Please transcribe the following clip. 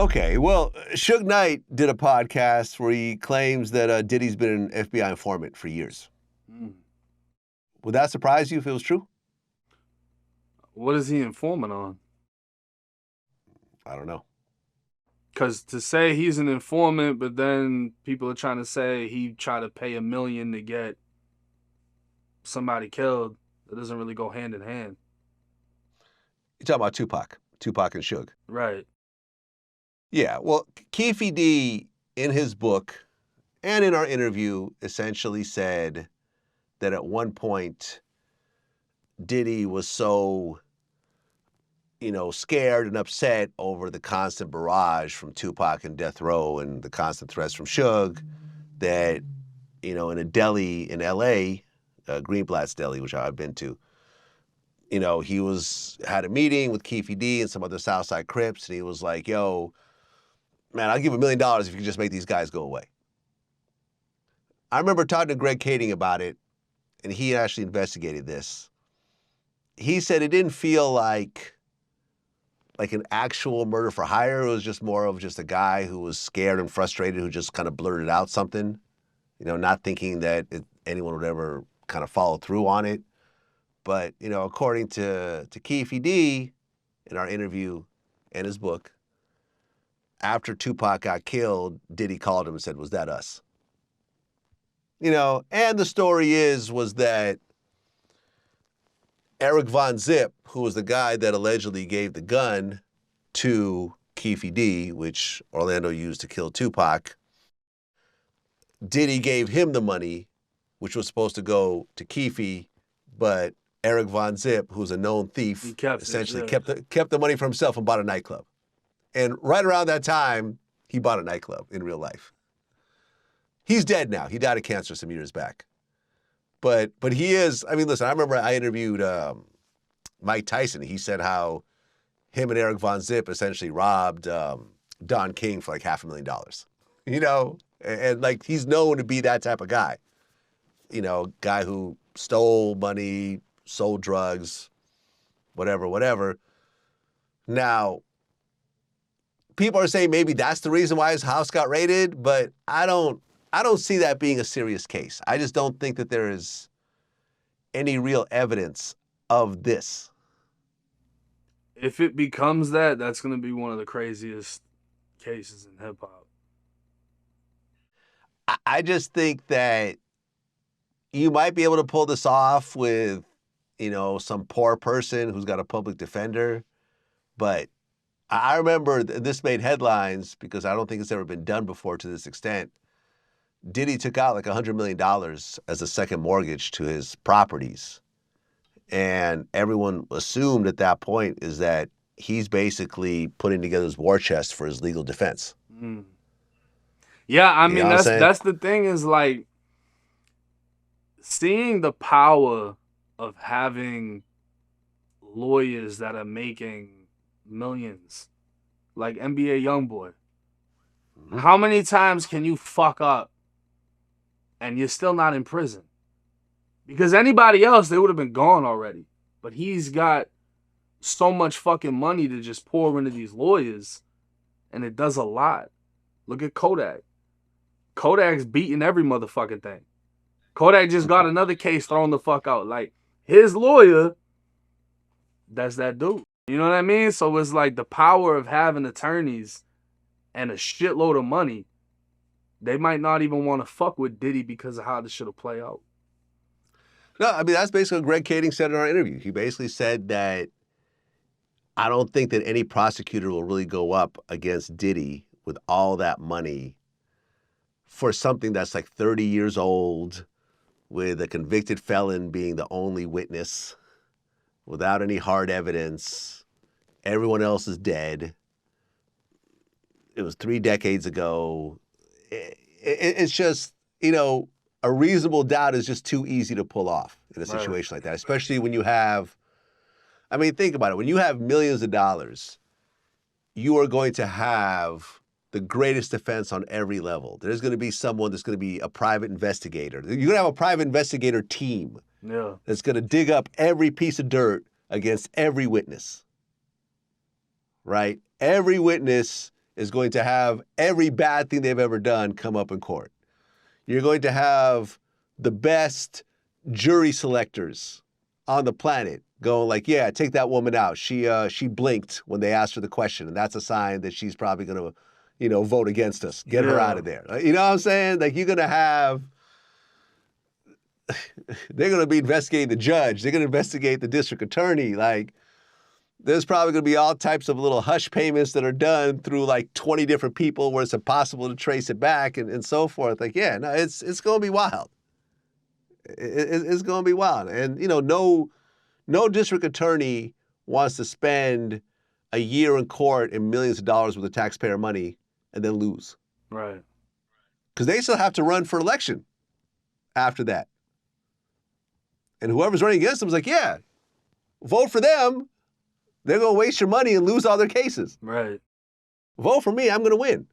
Okay, well, Suge Knight did a podcast where he claims that Diddy's been an FBI informant for years. Would that surprise you if it was true? What is he informant on? I don't know. Because to say he's an informant, but then people are trying to say he tried to pay $1 million to get somebody killed, that doesn't really go hand in hand. You're talking about Tupac and Suge. Right. Yeah, well, Keefe D, in his book and in our interview, essentially said that at one point, Diddy was so, scared and upset over the constant barrage from Tupac and Death Row and the constant threats from Suge that, in a deli in L.A., Greenblatt's Deli, which I've been to, he had a meeting with Keefe D and some other Southside Crips, and he was like, yo, man, I'll give $1 million if you can just make these guys go away. I remember talking to Greg Kading about it, and he actually investigated this. He said it didn't feel like an actual murder for hire. It was just more of just a guy who was scared and frustrated who just kind of blurted out something, not thinking that anyone would ever kind of follow through on it. But, according to Keefe D in our interview and his book, after Tupac got killed, Diddy called him and said, was that us? And the story was that Eric Von Zip, who was the guy that allegedly gave the gun to Keefe D, which Orlando used to kill Tupac, Diddy gave him the money, which was supposed to go to Keefe, but Eric Von Zip, who's a known thief, essentially kept the money for himself and bought a nightclub. And right around that time, he bought a nightclub in real life. He's dead now. He died of cancer some years back. But he is, listen, I remember I interviewed Mike Tyson. He said how him and Eric Von Zip essentially robbed Don King for like $500,000. And he's known to be that type of guy. Guy who stole money, sold drugs, whatever. Now, people are saying maybe that's the reason why his house got raided, but I don't see that being a serious case. I just don't think that there is any real evidence of this. If it becomes that, that's going to be one of the craziest cases in hip hop. I just think that you might be able to pull this off with, some poor person who's got a public defender. But I remember this made headlines because I don't think it's ever been done before to this extent. Diddy took out like $100 million as a second mortgage to his properties. And everyone assumed at that point is that he's basically putting together his war chest for his legal defense. Mm. Yeah, that's the thing is seeing the power of having lawyers that are making millions, like NBA YoungBoy. Mm-hmm. How many times can you fuck up and you're still not in prison? Because anybody else, they would have been gone already. But he's got so much fucking money to just pour into these lawyers, and it does a lot. Look at Kodak. Kodak's beating every motherfucking thing. Kodak just got another case thrown the fuck out. His lawyer, that's that dude. You know what I mean? So it's the power of having attorneys and a shitload of money. They might not even want to fuck with Diddy because of how this shit'll play out. No, that's basically what Greg Kading said in our interview. He basically said that I don't think that any prosecutor will really go up against Diddy with all that money for something that's 30 years old, with a convicted felon being the only witness, without any hard evidence. Everyone else is dead. It was 3 decades ago. It's just, a reasonable doubt is just too easy to pull off in a situation like that, especially when you have, think about it. When you have millions of dollars, you are going to have the greatest defense on every level. There's going to be someone that's going to be a private investigator. You're going to have a private investigator team that's going to dig up every piece of dirt against every witness, right? Every witness is going to have every bad thing they've ever done come up in court. You're going to have the best jury selectors on the planet going like, yeah, take that woman out. She blinked when they asked her the question, and that's a sign that she's probably going to, vote against us. Get her out of there. You know what I'm saying? Like, you're going to have, they're going to be investigating the judge. They're going to investigate the district attorney. Like, there's probably going to be all types of little hush payments that are done through like 20 different people where it's impossible to trace it back and so forth. Like, yeah, no, it's going to be wild. It's going to be wild. And, no district attorney wants to spend a year in court and millions of dollars worth of taxpayer money and then lose. Right. Because they still have to run for election after that. And whoever's running against them is like, yeah, vote for them. They're going to waste your money and lose all their cases. Right. Vote for me, I'm going to win.